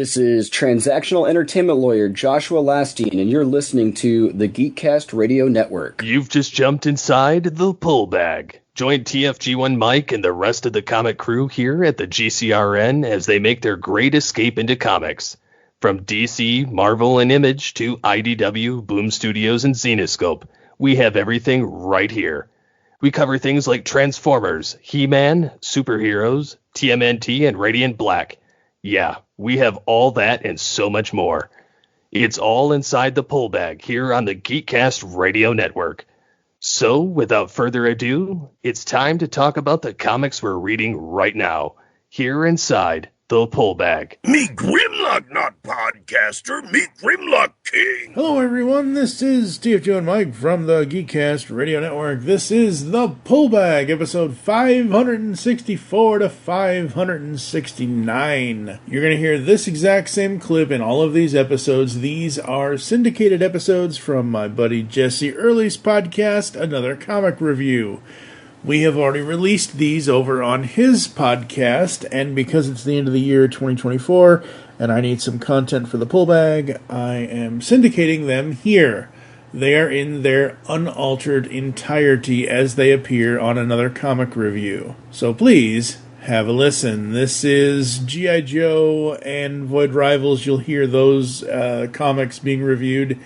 This is transactional entertainment lawyer Joshua Lastine, and you're listening to the Geekcast Radio Network. You've just jumped inside the pull bag. Join TFG1 Mike and the rest of the comic crew here at the GCRN as they make their great escape into comics. From DC, Marvel, and Image to IDW, Boom Studios, and Zenescope, we have everything right here. We cover things like Transformers, He-Man, superheroes, TMNT, and Radiant Black. Yeah, we have all that and so much more. It's all inside the pull bag here on the Geekcast Radio Network. So, without further ado, it's time to talk about the comics we're reading right now, here inside the pull bag. Meet Grimlock, not podcaster. Meet Grimlock King. Hello, everyone. This is TFG and Mike from the Geekcast Radio Network. This is the Pull Bag, episode 564 to 569. You're going to hear this exact same clip in all of these episodes. These are syndicated episodes from my buddy Jesse Early's podcast, Another Comic Review. We have already released these over on his podcast, and because it's the end of the year 2024, and I need some content for the pull bag, I am syndicating them here. They are in their unaltered entirety as they appear on Another Comic Review. So please, have a listen. This is G.I. Joe and Void Rivals. You'll hear those comics being reviewed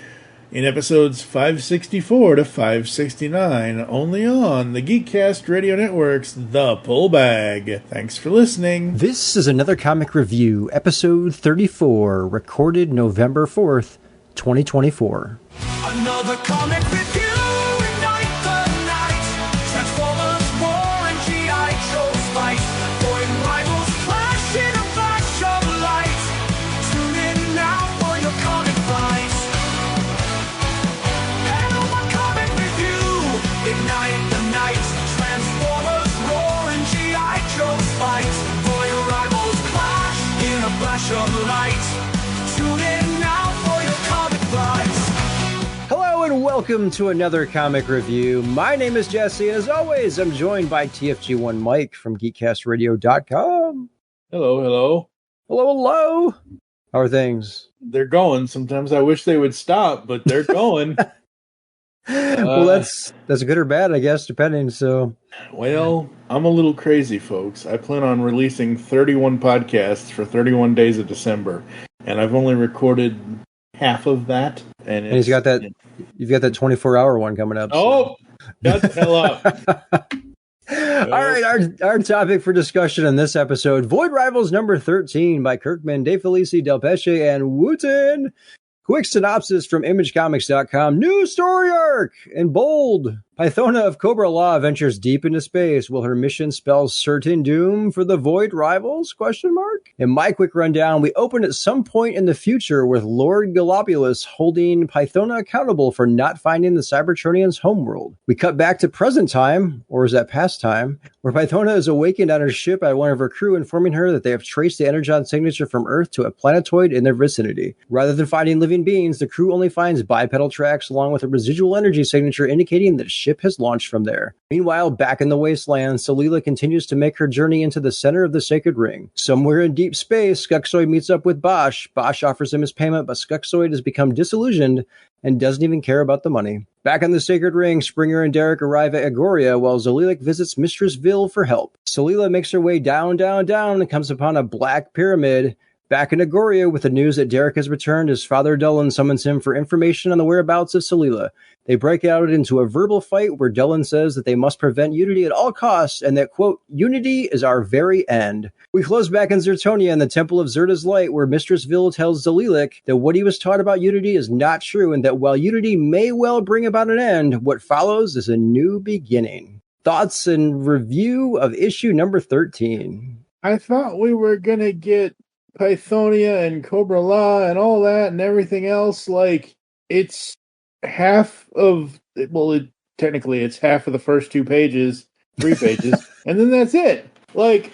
in episodes 564 to 569, only on the Geekcast Radio Network's The Pull Bag. Thanks for listening. This is Another Comic Review, episode 34, recorded November 4th, 2024. Another comic review, ignite the night. Transformers, war, and G.I. Joe's fight. Void rivals clash in a flash of light. Tune in now for your comic fights. Another comic review, ignite the night. Transformers, roar, and G.I. Joe's fight. Void rivals clash in a flash of light. Tune in now for your comic fights. Hello and welcome to another comic review. My name is Jesse, and as always, I'm joined by TFG1 Mike from GeekCastRadio.com. Hello, hello. Hello, hello. How are things? They're going. Sometimes I wish they would stop, but they're going. Well, that's good or bad, I guess, depending. So, Well, I'm a little crazy, folks. I plan on releasing 31 podcasts for 31 days of December, and I've only recorded half of that. And you've got that 24-hour one coming up. Oh, shut the hell up. All right, our topic for discussion in this episode, Void Rivals number 13 by Kirkman, De Felici, Del Pesce, and Wooten. Quick synopsis from ImageComics.com. New story arc in bold. Pythona of Cobra Law ventures deep into space. Will her mission spell certain doom for the Void Rivals? ? In my quick rundown, we open at some point in the future with Lord Galopulus holding Pythona accountable for not finding the Cybertronians' homeworld. We cut back to present time, or is that past time, where Pythona is awakened on her ship by one of her crew informing her that they have traced the Energon signature from Earth to a planetoid in their vicinity. Rather than finding living beings, the crew only finds bipedal tracks along with a residual energy signature indicating that a ship has launched from there. Meanwhile, back in the wasteland, Solila continues to make her journey into the center of the Sacred Ring. Somewhere in deep space, Skuxoid meets up with Bosch. Bosch offers him his payment, but Skuxoid has become disillusioned and doesn't even care about the money. Back in the Sacred Ring, Springer and Derek arrive at Agoria while Zolilik visits Mistress Vil for help. Solila makes her way down and comes upon a black pyramid. Back in Agoria with the news that Derek has returned, his father Dullan summons him for information on the whereabouts of Solila. They break out into a verbal fight where Dullan says that they must prevent Unity at all costs and that, quote, Unity is our very end. We close back in Zertonia in the Temple of Zerta's Light where Mistress Vil tells Zalilik that what he was taught about Unity is not true and that while Unity may well bring about an end, what follows is a new beginning. Thoughts and review of issue number 13. I thought we were going to get Pythonia and Cobra Law and all that and everything else. Like, it's half of, well, technically it's half of the first 2 pages, 3 pages, and then that's it. Like,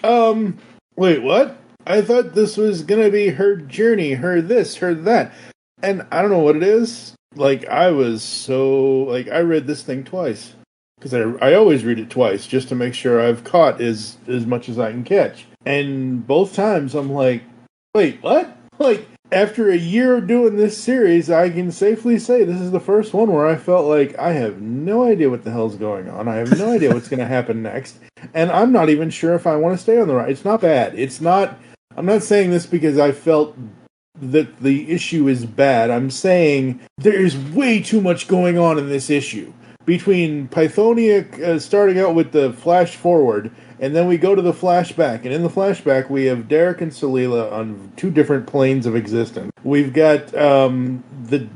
wait, what? I thought this was gonna be her journey, her this, her that. And I don't know what it is. Like, I read this thing twice. Because I always read it twice, just to make sure I've caught as much as I can catch. And both times I'm like, wait, what? like, after a year of doing this series, I can safely say this is the first one where I felt like I have no idea what the hell's going on. I have no idea what's going to happen next. And I'm not even sure if I want to stay on the ride. It's not bad. I'm not saying this because I felt that the issue is bad. I'm saying there is way too much going on in this issue. Between Pythonia starting out with the flash forward, and then we go to the flashback, and in the flashback we have Derek and Salila on two different planes of existence. We've got the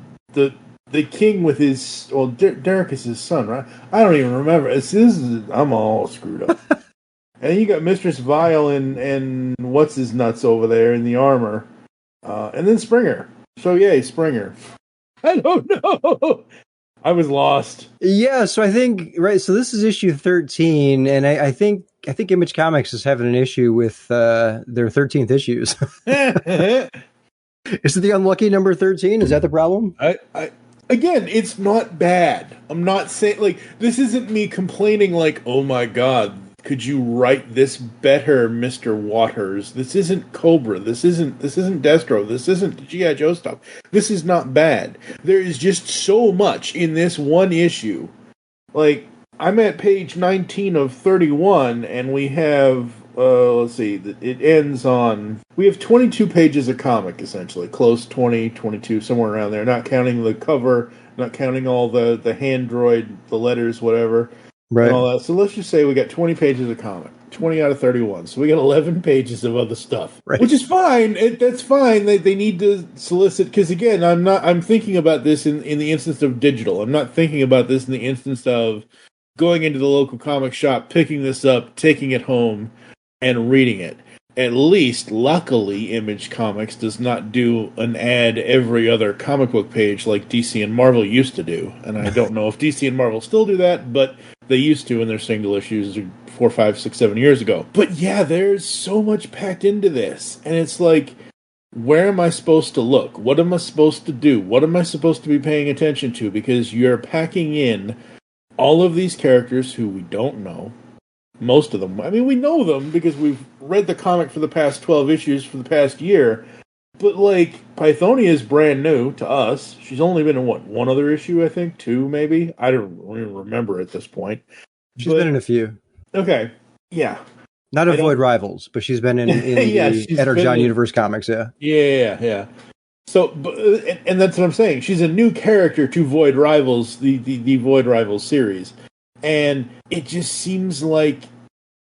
king with his Derek is his son, right? I don't even remember. I'm all screwed up. And then you got Mistress Vile and what's his nuts over there in the armor, and then Springer. So yay, Springer. I don't know. I was lost. Yeah, so I think so this is issue 13, and I think Image Comics is having an issue with their 13th issues. Is it the unlucky number 13? Is that the problem? Again, it's not bad. I'm not saying, like, this isn't me complaining like, oh my god, could you write this better, Mr. Waters? This isn't Cobra. This isn't Destro. This isn't G.I. Joe stuff. This is not bad. There is just so much in this one issue. Like, I'm at page 19 of 31, and we have, let's see, it ends on, we have 22 pages of comic, essentially. Close 20, 22, somewhere around there. Not counting the cover, not counting all the Handroid, the letters, whatever. Right. And all that. So let's just say we got 20 pages of comic, 20 out of 31. So we got 11 pages of other stuff, right. Which is fine. That's fine. They need to solicit, because again, I'm thinking about this in the instance of digital. I'm not thinking about this in the instance of going into the local comic shop, picking this up, taking it home, and reading it. At least, luckily, Image Comics does not do an ad every other comic book page like DC and Marvel used to do. And I don't know if DC and Marvel still do that, but they used to in their single issues 4, 5, 6, 7 years ago. But yeah, there's so much packed into this. And it's like, where am I supposed to look? What am I supposed to do? What am I supposed to be paying attention to? Because you're packing in all of these characters who we don't know. Most of them. I mean, we know them because we've read the comic for the past 12 issues for the past year. But, like, Pythonia is brand new to us. She's only been in, one other issue, I think? 2, maybe? I don't even remember at this point. She's been in a few. Okay. Yeah. Not Avoid Rivals, but she's been in the Ed John Universe comics, yeah. Yeah. So, and that's what I'm saying. She's a new character to Void Rivals, the Void Rivals series. And it just seems like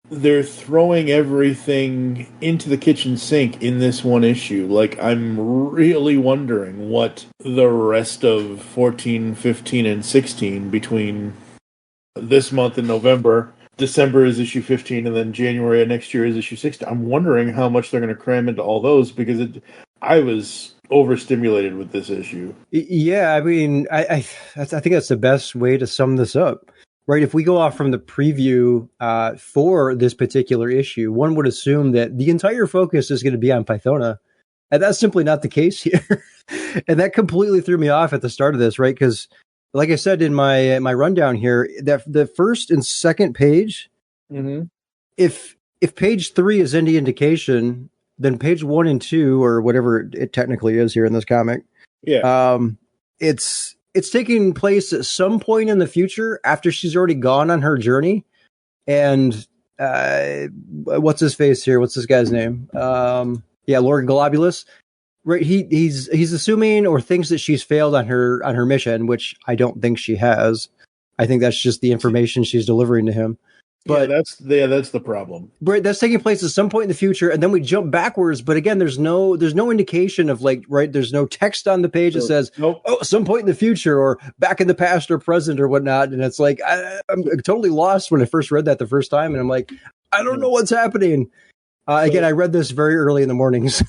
they're throwing everything into the kitchen sink in this one issue. Like, I'm really wondering what the rest of 14, 15, and 16 between this month and November. December is issue 15, and then January of next year is issue 16. I'm wondering how much they're going to cram into all those, because I was overstimulated with this issue. Yeah, I mean, I think that's the best way to sum this up. Right, if we go off from the preview for this particular issue, one would assume that the entire focus is going to be on Pythona, and that's simply not the case here. And that completely threw me off at the start of this, right? Because, like I said in my rundown here, that the first and second page, if page 3 is any indication, then page 1 and 2, or whatever it technically is here in this comic, it's taking place at some point in the future after she's already gone on her journey. And what's his face here? What's this guy's name? Lord Globulus. Right, he's assuming or thinks that she's failed on her mission, which I don't think she has. I think that's just the information she's delivering to him. But that's the problem. Right, that's taking place at some point in the future, and then we jump backwards. But again, there's no indication of, like, right, there's no text on the page that says, some point in the future, or back in the past, or present, or whatnot. And it's like, I'm totally lost when I first read that the first time, and I'm like, I don't know what's happening. Again, I read this very early in the mornings.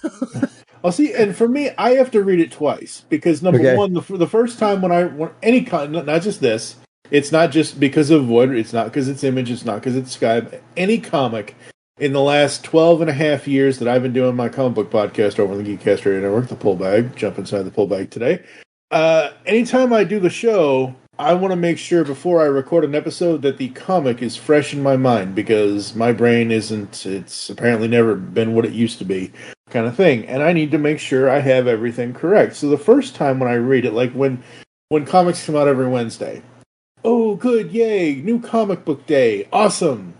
I'll see, and for me, I have to read it twice, because number one, the first time when any not just this. It's not just because of Void, it's not because it's Image, it's not because it's Sky. Any comic in the last 12 and a half years that I've been doing my comic book podcast over on the Geekcast Radio Network, the Pull Bag, jump inside the Pull Bag today. Anytime I do the show, I want to make sure before I record an episode that the comic is fresh in my mind, because my brain it's apparently never been what it used to be. kind of thing. And I need to make sure I have everything correct. So the first time when I read it, like when comics come out every Wednesday, oh, good, yay, new comic book day, awesome.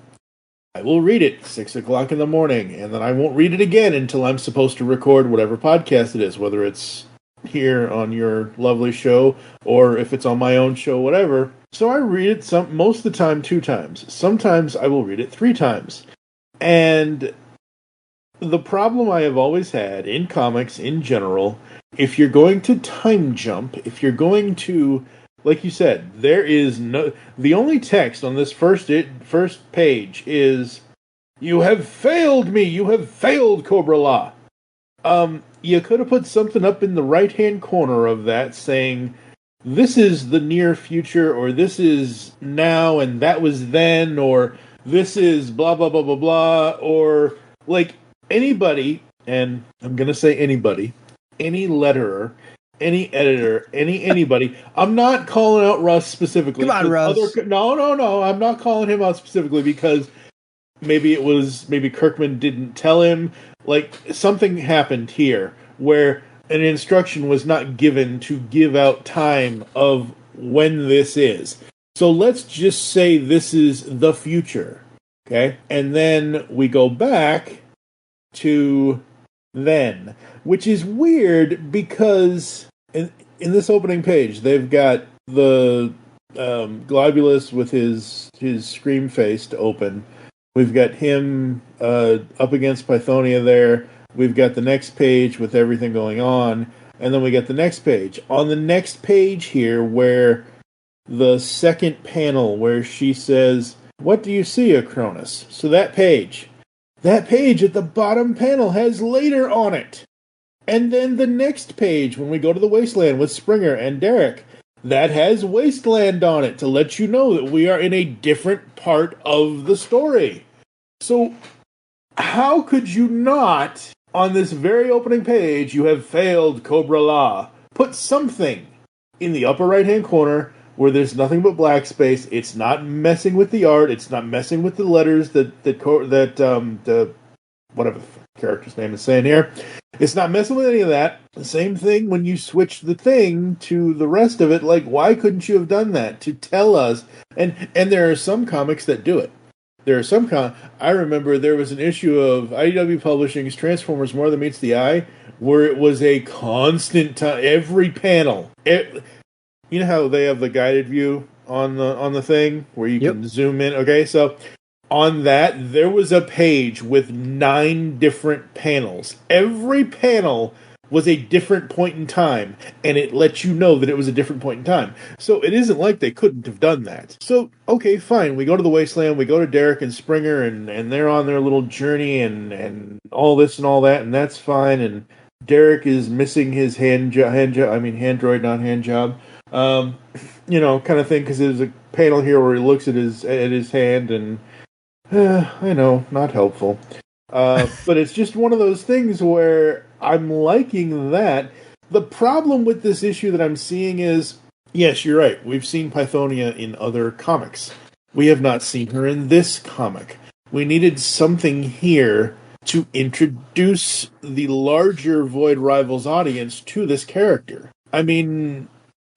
I will read it 6 o'clock in the morning, and then I won't read it again until I'm supposed to record whatever podcast it is, whether it's here on your lovely show or if it's on my own show, whatever. So I read it most of the time 2 times. Sometimes I will read it 3 times. And the problem I have always had in comics in general, if you're going to time jump, if you're going to, like you said, there is no, the only text on this first page is, "You have failed me, you have failed, Cobra La." You could have put something up in the right-hand corner of that saying, this is the near future, or this is now and that was then, or this is blah, blah, blah, blah, blah, or like anybody, and I'm going to say anybody, any letterer, any editor, anybody. I'm not calling out Russ specifically. Come on, Russ. No. I'm not calling him out specifically because maybe Kirkman didn't tell him. Like, something happened here where an instruction was not given to give out time of when this is. So let's just say this is the future, okay? And then we go back to then, which is weird because in this opening page, they've got the Globulus with his scream face to open. We've got him up against Pythonia there. We've got the next page with everything going on. And then we got the next page. On the next page here, where the second panel, where she says, "What do you see, Acronis?" So that page at the bottom panel has later on it. And then the next page, when we go to the Wasteland with Springer and Derek, that has Wasteland on it to let you know that we are in a different part of the story. So, how could you not, on this very opening page, "You have failed, Cobra La," put something in the upper right-hand corner where there's nothing but black space? It's not messing with the art. It's not messing with the letters that whatever the character's name is saying here. It's not messing with any of that. The same thing when you switch the thing to the rest of it. Like, why couldn't you have done that to tell us? And there are some comics that do it. There are some I remember there was an issue of IDW Publishing's Transformers More Than Meets the Eye where it was a constant time. Every panel, you know how they have the guided view on the thing where you can zoom in. Okay, so on that there was a page with 9 different panels. Every panel was a different point in time, and it let you know that it was a different point in time. So it isn't like they couldn't have done that. So, okay, fine. We go to the Wasteland, we go to Derek and Springer, and they're on their little journey, and all this and all that, and that's fine. And Derek is missing his hand droid, not hand job. Kind of thing, because there's a panel here where he looks at his hand, and I know, not helpful. But it's just one of those things where I'm liking that. The problem with this issue that I'm seeing is, yes, you're right. We've seen Pythonia in other comics. We have not seen her in this comic. We needed something here to introduce the larger Void Rivals audience to this character. I mean,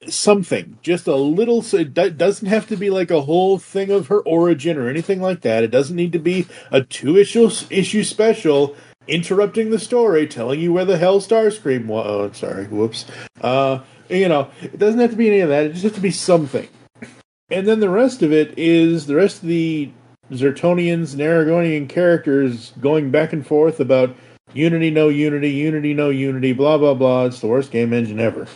something. Just a little. So it doesn't have to be like a whole thing of her origin or anything like that. It doesn't need to be a 2-issue special interrupting the story, telling you where the hell Starscream was. Oh, sorry. Whoops. It doesn't have to be any of that. It just has to be something. And then the rest of it is the rest of the Zertonians and Aragonian characters going back and forth about Unity, no Unity, Unity, no Unity, blah, blah, blah. It's the worst game engine ever.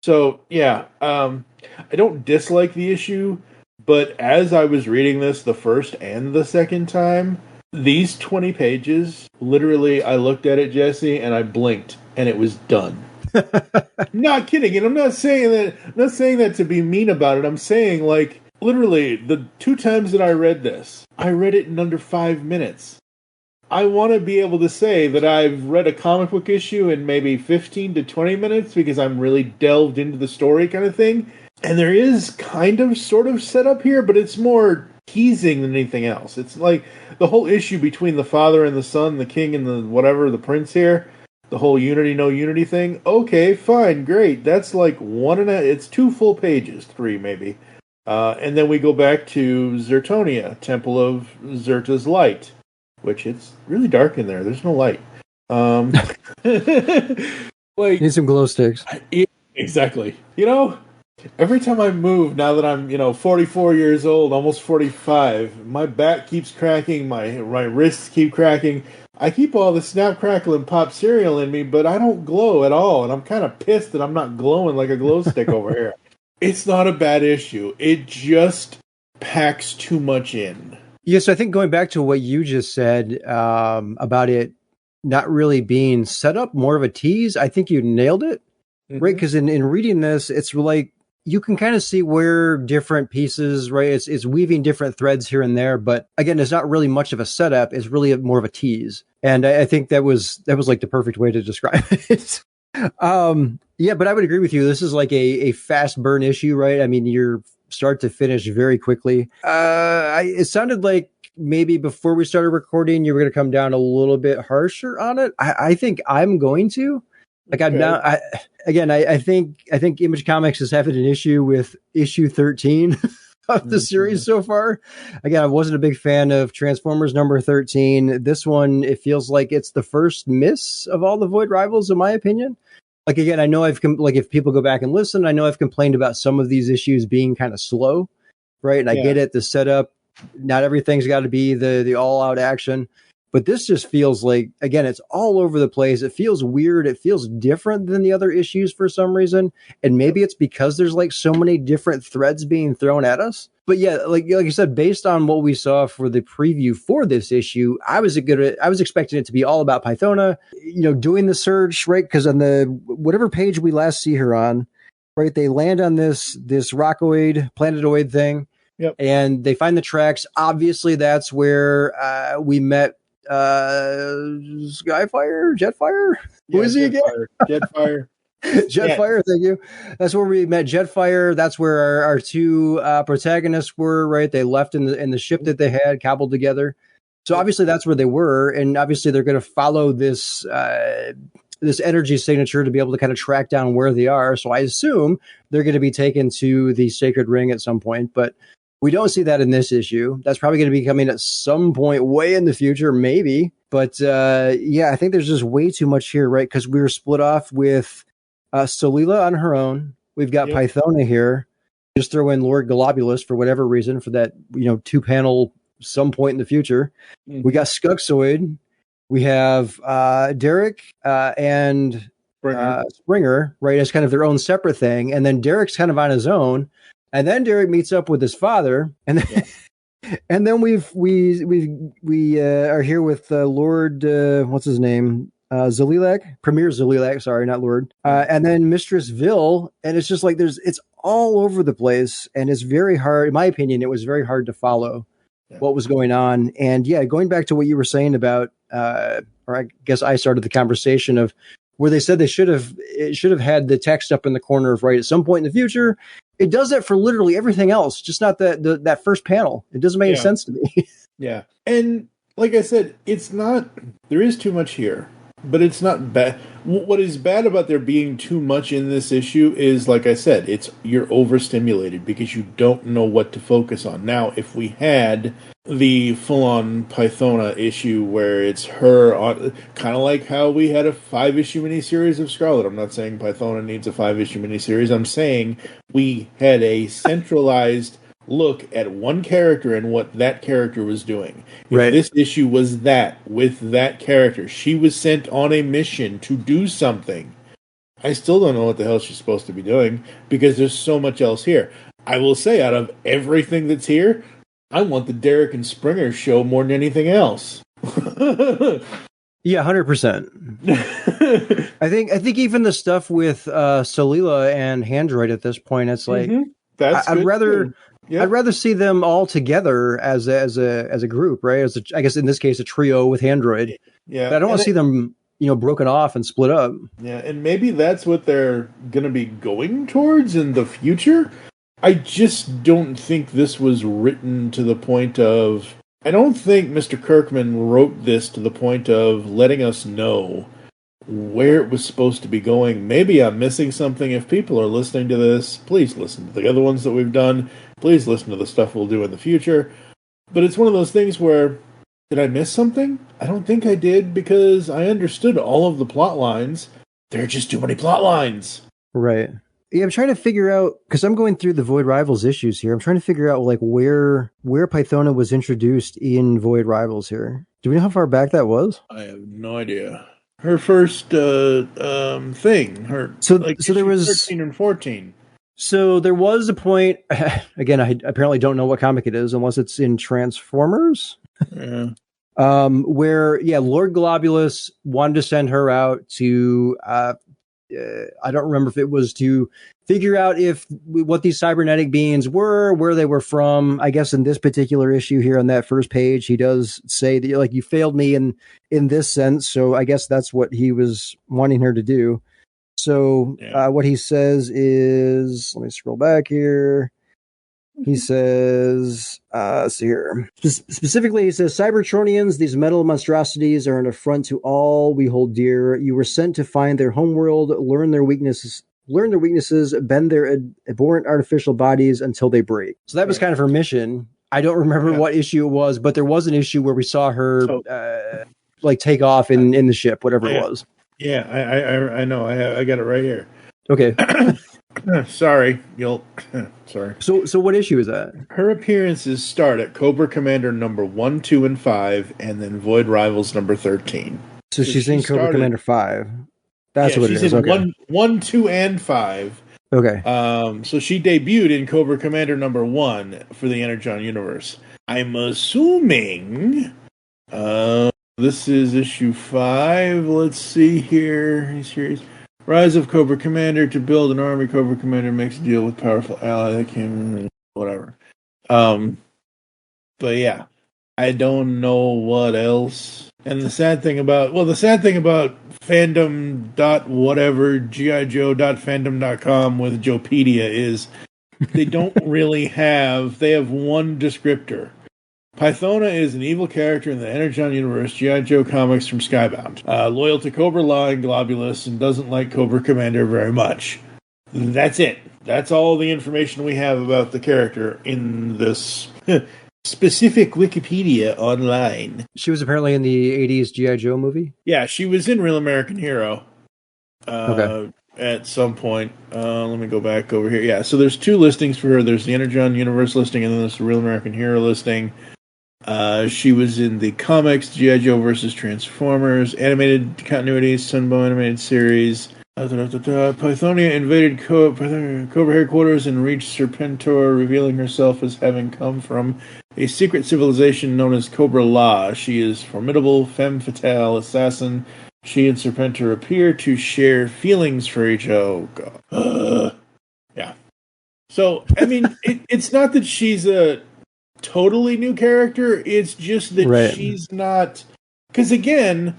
So, yeah, I don't dislike the issue, but as I was reading this the first and the second time, these 20 pages, literally, I looked at it, Jesse, and I blinked, and it was done. Not kidding, and I'm not saying that to be mean about it. I'm saying, like, literally, the 2 times that I read this, I read it in under 5 minutes. I want to be able to say that I've read a comic book issue in maybe 15 to 20 minutes because I'm really delved into the story kind of thing. And there is kind of sort of set up here, but it's more teasing than anything else. It's like the whole issue between the father and the son, the king and the whatever, the prince here, the whole unity, no unity thing. Okay, fine, great. That's like it's 2 full pages, 3 maybe. And then we go back to Zertonia, Temple of Zerta's Light, which it's really dark in there. There's no light. Like, need some glow sticks. Exactly. Every time I move, now that I'm, 44 years old, almost 45, my back keeps cracking, my wrists keep cracking. I keep all the Snap, Crackle, and Pop cereal in me, but I don't glow at all, and I'm kind of pissed that I'm not glowing like a glow stick over here. It's not a bad issue. It just packs too much in. Yes, I think going back to what you just said about it not really being set up, more of a tease, I think you nailed it, right? Because in reading this, it's like you can kind of see where different pieces, right? It's weaving different threads here and there, but again, it's not really much of a setup. It's really more of a tease, and I think that was like the perfect way to describe it. Yeah, but I would agree with you. This is like a fast burn issue, right? I mean, you're start to finish very quickly. It sounded like maybe before we started recording, you were going to come down a little bit harsher on it. I think I'm going to. Like I'm down. I think Image Comics is having an issue with issue 13 of the series so far. Again, I wasn't a big fan of Transformers number 13. This one, it feels like it's the first miss of all the Void Rivals, in my opinion. Like, again, I know if people go back and listen, I know I've complained about some of these issues being kind of slow, right? And I get it, the setup, not everything's got to be the all out action. But this just feels like, again, it's all over the place. It feels weird. It feels different than the other issues for some reason. And maybe it's because there's like so many different threads being thrown at us. But yeah, like you said, based on what we saw for the preview for this issue, I was expecting it to be all about Pythona, doing the search, right? Because on the whatever page we last see her on, right, they land on this rockoid, planetoid thing. Yep. And they find the tracks. Obviously, that's where we met Jetfire? Who is he again? Jetfire. Jetfire, thank you. That's where we met Jetfire. That's where our two protagonists were, right? They left in the ship that they had cobbled together. So obviously that's where they were, and obviously they're going to follow this energy signature to be able to kind of track down where they are. So I assume they're going to be taken to the Sacred Ring at some point, but we don't see that in this issue. That's probably going to be coming at some point way in the future, maybe. But I think there's just way too much here, right? Because we were split off with Solila on her own. We've got Pythona here. Just throw in Lord Globulus for whatever reason for that, 2-panel some point in the future. We got Skuxoid. We have Derek and Springer, right, as kind of their own separate thing. And then Derek's kind of on his own. And then Derek meets up with his father, and then and then we are here with Lord what's his name, Zalilak, Premier Zalilak, sorry, not Lord, and then Mistress Vil, and it's just like it's all over the place, and it's very hard, in my opinion, it was very hard to follow what was going on. And going back to what you were saying about, or I guess I started the conversation of where they said it should have had the text up in the corner of right at some point in the future. It does that for literally everything else, just not that first panel. It doesn't make any sense to me. Yeah. And like I said, there is too much here, but it's not bad. What is bad about there being too much in this issue is, like I said, you're overstimulated because you don't know what to focus on. Now, if we had the full-on Pythona issue where it's her, kind of like how we had a 5-issue miniseries of Scarlet. I'm not saying Pythona needs a 5-issue miniseries. I'm saying we had a centralized look at one character and what that character was doing. If this issue was that, with that character, she was sent on a mission to do something. I still don't know what the hell she's supposed to be doing because there's so much else here. I will say, out of everything that's here, I want the Derek and Springer show more than anything else. Yeah, 100%. I think even the stuff with Solila and Handroid at this point, it's like I'd rather see them all together as a group, right? I guess in this case a trio with Handroid. Yeah, but I don't want to see them broken off and split up. Yeah, and maybe that's what they're going to be going towards in the future. I just don't think this was written to the point of... I don't think Mr. Kirkman wrote this to the point of letting us know where it was supposed to be going. Maybe I'm missing something. If people are listening to this, please listen to the other ones that we've done. Please listen to the stuff we'll do in the future. But it's one of those things where, did I miss something? I don't think I did, because I understood all of the plot lines. There are just too many plot lines. Right. Yeah, I'm trying to figure out, because I'm going through the Void Rivals issues here. I'm trying to figure out like where Pythona was introduced in Void Rivals here. Do we know how far back that was? I have no idea. Her first thing. So there was 13 and 14. So there was a point. Again, I apparently don't know what comic it is unless it's in Transformers. Yeah. Where Lord Globulus wanted to send her out to. I don't remember if it was to figure out what these cybernetic beings were, where they were from. I guess in this particular issue here on that first page, he does say that like you failed me in this sense. So I guess that's what he was wanting her to do. So what he says is, let me scroll back here. He says, let's see here. Specifically, he says, Cybertronians, these metal monstrosities, are an affront to all we hold dear. You were sent to find their homeworld, learn their weaknesses, bend their abhorrent artificial bodies until they break. So that was kind of her mission. I don't remember what issue it was, but there was an issue where we saw her like take off in the ship, whatever it was. Yeah, I know. I got it right here. Okay. Sorry. Sorry. So what issue is that? Her appearances start at Cobra Commander number 1, 2, and 5, and then Void Rivals number 13. So she's in Cobra Commander 5. That's what it is. She's in okay. 1, 2, and 5. Okay. So she debuted in Cobra Commander number 1 for the Energon universe. I'm assuming this is issue 5. Let's see here. Series Rise of Cobra Commander. To build an army, Cobra Commander makes a deal with powerful ally that can whatever. But yeah, I don't know what else. And the sad thing about fandom.whatever, GIJoe.fandom.com with Joepedia is they don't really have, they have one descriptor. Pythona is an evil character in the Energon universe, G.I. Joe comics from Skybound. Loyal to Cobra Law and Globulus and doesn't like Cobra Commander very much. That's it. That's all the information we have about the character in this specific Wikipedia online. She was apparently in the 80s G.I. Joe movie? Yeah, she was in Real American Hero. Okay. At some point. Let me go back over here. Yeah, so there's 2 listings for her. There's the Energon Universe listing, and then there's the Real American Hero listing. She was in the comics, G.I. Joe versus Transformers, animated continuities, Sunbow animated series. Pythonia invaded Cobra headquarters and reached Serpentor, revealing herself as having come from a secret civilization known as Cobra La. She is formidable, femme fatale, assassin. She and Serpentor appear to share feelings for each other. Yeah. So, I mean, it's not that she's a totally new character. It's just that she's not... Because, again,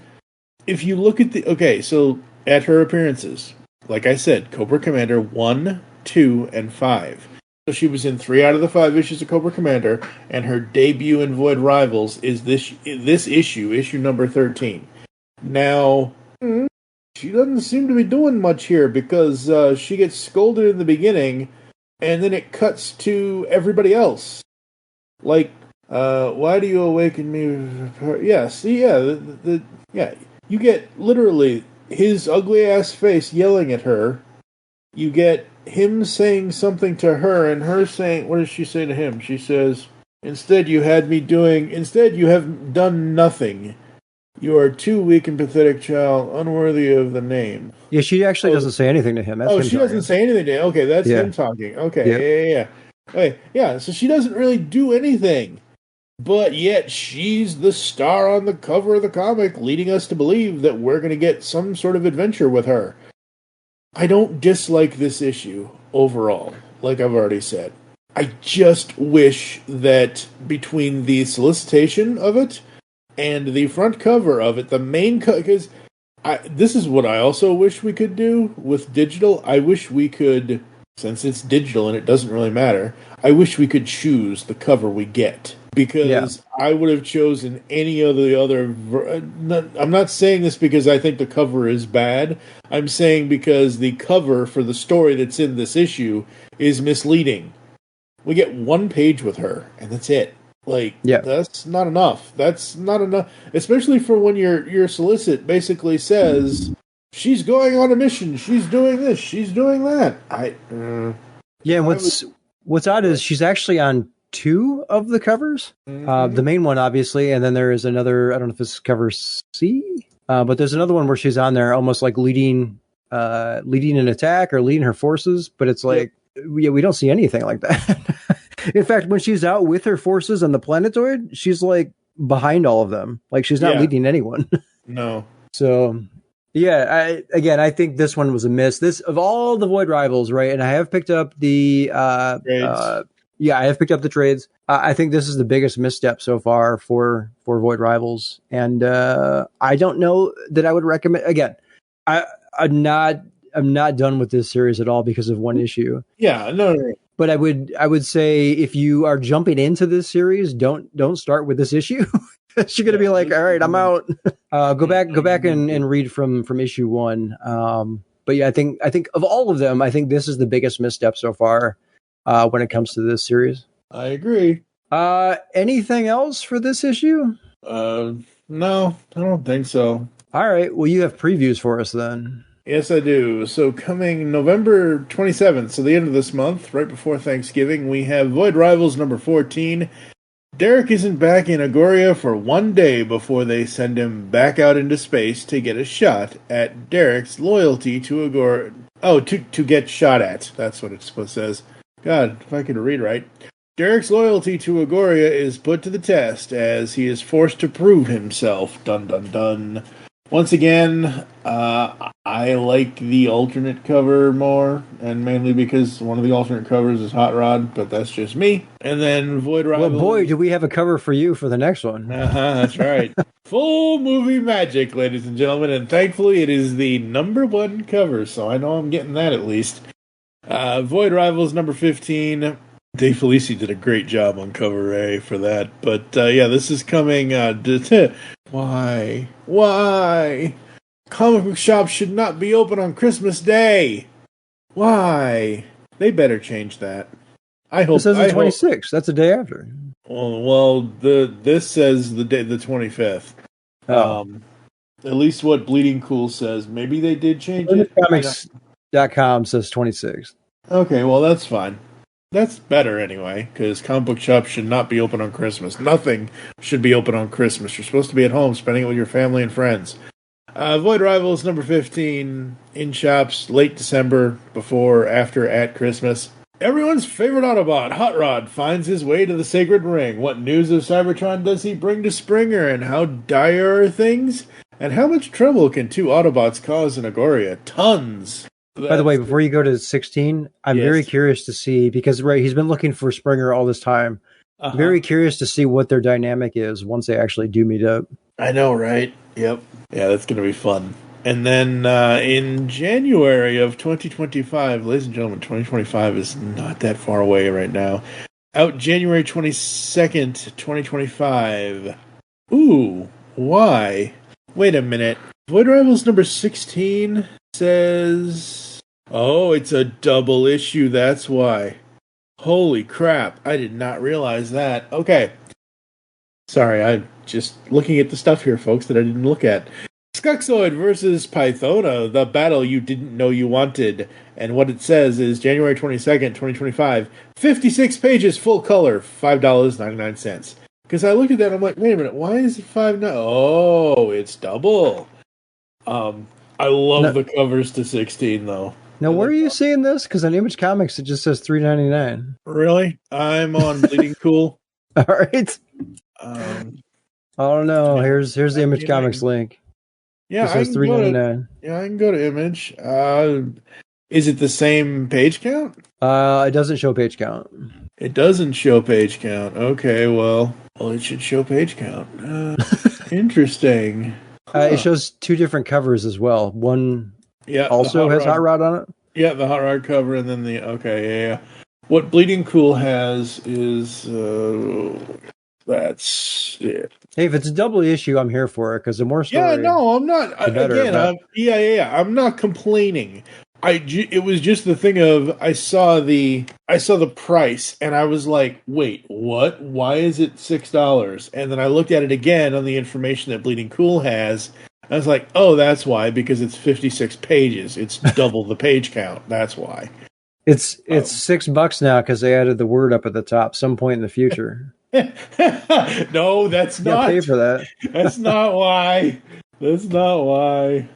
if you look at the... Okay, so at her appearances, like I said, Cobra Commander 1, 2, and 5. So she was in 3 out of the 5 issues of Cobra Commander, and her debut in Void Rivals is this issue number 13. Now, she doesn't seem to be doing much here because she gets scolded in the beginning, and then it cuts to everybody else. Like, why do you awaken me? You get literally his ugly ass face yelling at her. You get him saying something to her, and her saying, what does she say to him? She says, instead you have done nothing. You are too weak and pathetic, child, unworthy of the name. Yeah, she actually doesn't say anything to him. That's him she doesn't say anything to him. Okay, that's him talking. Okay, yeah. Okay, yeah, so she doesn't really do anything. But yet she's the star on the cover of the comic, leading us to believe that we're going to get some sort of adventure with her. I don't dislike this issue overall, like I've already said. I just wish that between the solicitation of it and the front cover of it, the main because this is what I also wish we could do with digital. I wish we could since it's digital and it doesn't really matter, I wish we could choose the cover we get. Because I would have chosen any of the other... I'm not saying this because I think the cover is bad. I'm saying because the cover for the story that's in this issue is misleading. We get one page with her, and that's it. That's not enough. That's not enough. Especially for when your solicit basically says, she's going on a mission, she's doing this, she's doing that. And what's odd is she's actually on 2 of the covers. The main one, obviously, and then there is another, I don't know if it's cover C, but there's another one where she's on there almost like leading an attack or leading her forces, but it's like, we don't see anything like that. In fact, when she's out with her forces on the planetoid, she's like behind all of them. Like she's not leading anyone. No. So, I think this one was a miss. This, of all the Void Rivals, right? And I have picked up the I have picked up the trades. I think this is the biggest misstep so far for Void Rivals, and I don't know that I would recommend. Again, I'm not done with this series at all because of one issue. Yeah, no. But I would say if you are jumping into this series, don't start with this issue. You're gonna be like, all right, I'm out. Go back and read from issue 1. But yeah, I think of all of them, I think this is the biggest misstep so far when it comes to this series. I agree. Anything else for this issue? No, I don't think so. All right. Well, you have previews for us then. Yes, I do. So coming November 27th, so the end of this month, right before Thanksgiving, we have Void Rivals number 14. Derek isn't back in Agoria for one day before they send him back out into space to get a shot at Derek's loyalty to Agoria. Oh, to get shot at. That's what it says. God, if I could read right. Derek's loyalty to Agoria is put to the test as he is forced to prove himself. Dun dun dun. Once again, I like the alternate cover more, and mainly because one of the alternate covers is Hot Rod, but that's just me. And then Void Rivals. Well, boy, do we have a cover for you for the next one. That's right. Full movie magic, ladies and gentlemen, and thankfully it is the number 1 cover, so I know I'm getting that at least. Void Rivals number 15. Dave Felici did a great job on cover A for that. But this is coming. Why? Comic book shops should not be open on Christmas Day. Why? They better change that. I hope. It says the 26th. That's the day after. Well, this says the 25th. Oh. At least what Bleeding Cool says. Maybe they did change it. Comics.com says 26th. Okay, well that's fine. That's better anyway, because comic book shops should not be open on Christmas. Nothing should be open on Christmas. You're supposed to be at home spending it with your family and friends. Void Rivals number 15 in shops late December, before, after, at Christmas. Everyone's favorite Autobot, Hot Rod, finds his way to the Sacred Ring. What news of Cybertron does he bring to Springer, and how dire are things? And how much trouble can 2 Autobots cause in Agoria? Tons! By the way, before you go to 16, I'm very curious to see, because he's been looking for Springer all this time. Very curious to see what their dynamic is once they actually do meet up. I know, right? Yep. Yeah, that's going to be fun. And then in January of 2025, ladies and gentlemen, 2025 is not that far away right now. Out January 22nd, 2025. Ooh, why? Wait a minute. Void Rivals number 16 says... Oh, it's a double issue, that's why. Holy crap, I did not realize that. Okay. Sorry, I'm just looking at the stuff here, folks, that I didn't look at. Skuxoid versus Pythona, the battle you didn't know you wanted. And what it says is January 22nd, 2025, 56 pages, full color, $5.99. Because I looked at that and I'm like, wait a minute, why is it $5? Oh, it's double. I love the covers to 16, though. Now, where are you seeing this? Because on Image Comics, it just says $3.99. Really? I'm on Bleeding Cool. All right. I don't know. Here's the Image Comics link. Yeah, it says $3.99. Yeah, I can go to Image. Is it the same page count? It doesn't show page count. It doesn't show page count. Okay, well, it should show page count. Interesting. It shows 2 different covers as well. One also has Hot Rod on it. Yeah, the hot rod cover, and then yeah. What Bleeding Cool has is that's it. Hey, if it's a double issue, I'm here for it because the more story, Yeah, no, I'm not. the better. Again, I'm not complaining. It was just the thing of I saw the price and I was like, wait, what? Why is it $6? And then I looked at it again on the information that Bleeding Cool has. I was like, oh, that's why, because it's 56 pages. It's double the page count. That's why. It's $6 now because they added the word up at the top. Some point in the future. No, that's not. Pay for that. That's not why. That's not why.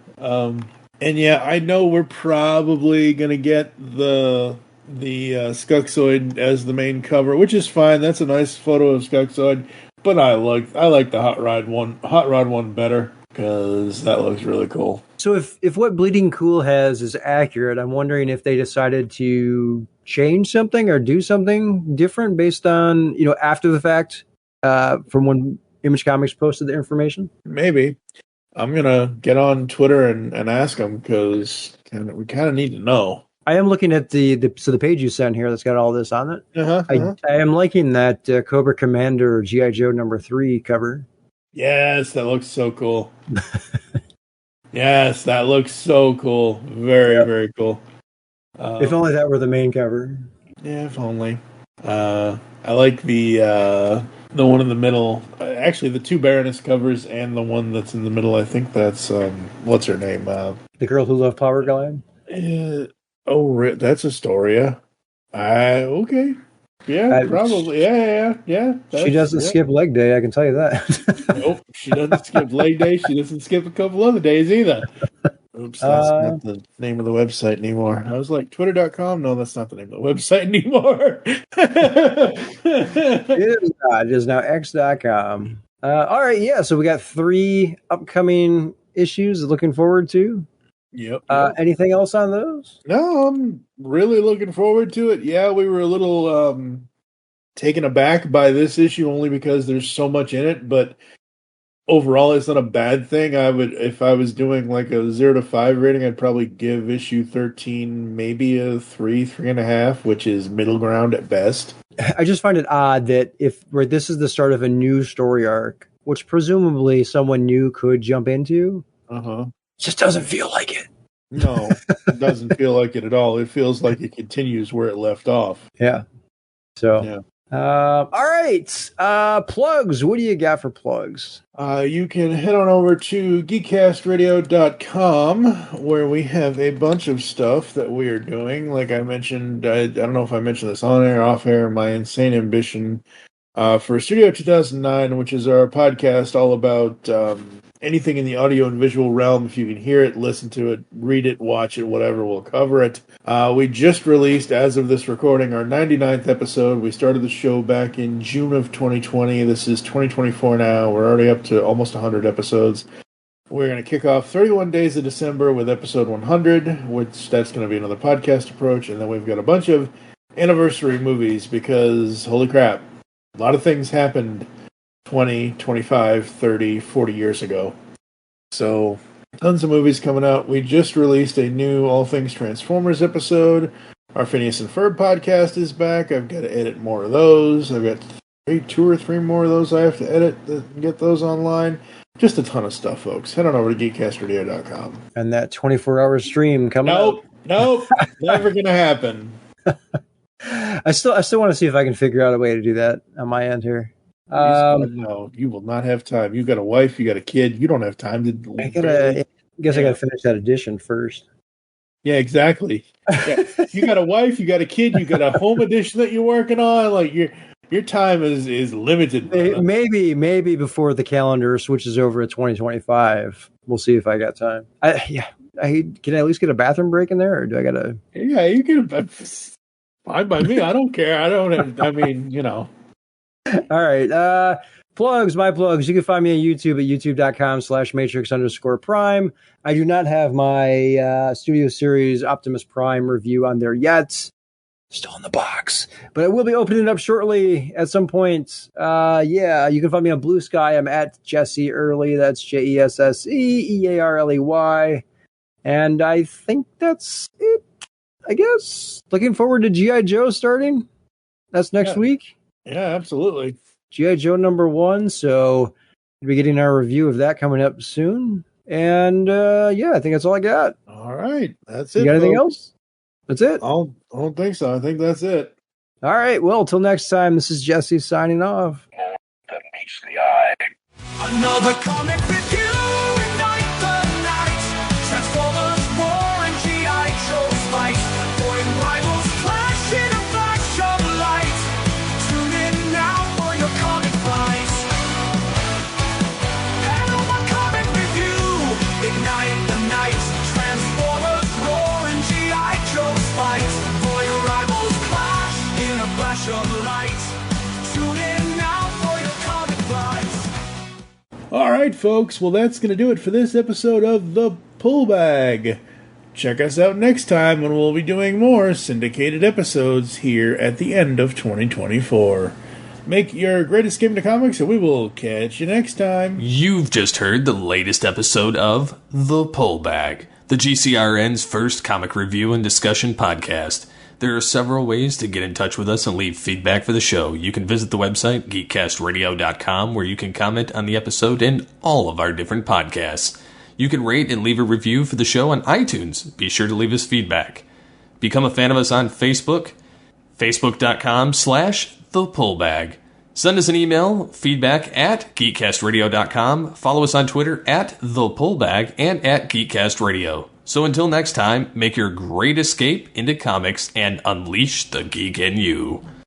And yeah, I know we're probably gonna get the Skunkzoid as the main cover, which is fine. That's a nice photo of Skunkzoid, but I like the Hot Rod one better because that looks really cool. So if what Bleeding Cool has is accurate, I'm wondering if they decided to change something or do something different based on, after the fact, from when Image Comics posted the information. Maybe. I'm gonna get on Twitter and ask them because we kind of need to know. I am looking at the page you sent here that's got all this on it. Uh-huh. I am liking that Cobra Commander G.I. Joe #3 cover. Yes, that looks so cool. Yes, that looks so cool. Very, very cool. If only that were the main cover. Yeah, if only. I like the one in the middle. Actually, the two Baroness covers and the one that's in the middle. I think that's what's her name? The Girl Who Loved Power Glide. That's Astoria. Okay. Yeah, probably. Yeah. She doesn't skip leg day, I can tell you that. Nope, she doesn't skip leg day. She doesn't skip a couple other days either. Oops, that's not the name of the website anymore. I was like, twitter.com? No, that's not the name of the website anymore. It is now x.com. All right, yeah, so we got 3 upcoming issues looking forward to. Yep. Anything else on those? No, I'm really looking forward to it. Yeah, we were a little taken aback by this issue only because there's so much in it, but overall it's not a bad thing. If I was doing like a 0 to 5 rating, I'd probably give issue 13 maybe a 3.5, which is middle ground at best. I just find it odd that where this is the start of a new story arc, which presumably someone new could jump into, just doesn't feel like it. No, it doesn't feel like it at all. It feels like it continues where it left off. Yeah. So, yeah. All right. Plugs. What do you got for plugs? You can head on over to geekcastradio.com where we have a bunch of stuff that we are doing. Like I mentioned, I don't know if I mentioned this on air, off air, my insane ambition for Studio 2009, which is our podcast all about anything in the audio and visual realm. If you can hear it, listen to it, read it, watch it, whatever, we'll cover it. We just released, as of this recording, our 99th episode. We started the show back in June of 2020. This is 2024 now. We're already up to almost 100 episodes. We're going to kick off 31 Days of December with episode 100, which that's going to be another podcast approach. And then we've got a bunch of anniversary movies because, holy crap, a lot of things happened 20, 25, 30, 40 years ago. So, tons of movies coming out. We just released a new All Things Transformers episode. Our Phineas and Ferb podcast is back. I've got to edit more of those. I've got 2 or 3 more of those I have to edit and get those online. Just a ton of stuff, folks. Head on over to geekcastradio.com. And that 24-hour stream coming up. Nope. Never going to happen. I still want to see if I can figure out a way to do that on my end here. No, you will not have time. You got a wife, you got a kid. You don't have time to. I gotta finish that edition first. Yeah, exactly. Yeah. You got a wife, you got a kid, you got a home edition that you're working on. Like your time is limited. Maybe before the calendar switches over to 2025, we'll see if I got time. Can I at least get a bathroom break in there, or do I gotta? Yeah, you can. Fine by me. I don't care. I don't have. I mean, All right. Plugs, my plugs. You can find me on YouTube at youtube.com/matrix_prime. I do not have my Studio Series Optimus Prime review on there yet. Still in the box. But I will be opening it up shortly at some point. You can find me on Blue Sky. I'm at Jesse Early. That's JESSEEARLEY. And I think that's it. I guess looking forward to G.I. Joe starting. That's next week. Yeah, absolutely. G.I. Joe #1. So we'll be getting our review of that coming up soon. And yeah, I think that's all I got. All right. That's it. You got anything folks. else? That's it. I don't think so. I think that's it. All right. Well, till next time, this is Jesse signing off. That meets the eye. Another comic review, ignite the night. Transformers war and G.I. Joe's fight. Boring rivals clash in a flash of light. Tune in now for your comic fights. Another comic review, ignite the night. Transformers war and G.I. Joe's fight. Boring rivals clash in a flash of light. Tune in now for your comic fights. All right, folks. Well, that's going to do it for this episode of The Pull Bag. Check us out next time when we'll be doing more syndicated episodes here at the end of 2024. Make your great escape into comics, and we will catch you next time. You've just heard the latest episode of The Pull Bag, the GCRN's first comic review and discussion podcast. There are several ways to get in touch with us and leave feedback for the show. You can visit the website, geekcastradio.com, where you can comment on the episode and all of our different podcasts. You can rate and leave a review for the show on iTunes. Be sure to leave us feedback. Become a fan of us on Facebook, facebook.com/thepullbag. Send us an email, feedback at geekcastradio.com. Follow us on Twitter at thepullbag and at geekcastradio. So until next time, make your great escape into comics and unleash the geek in you.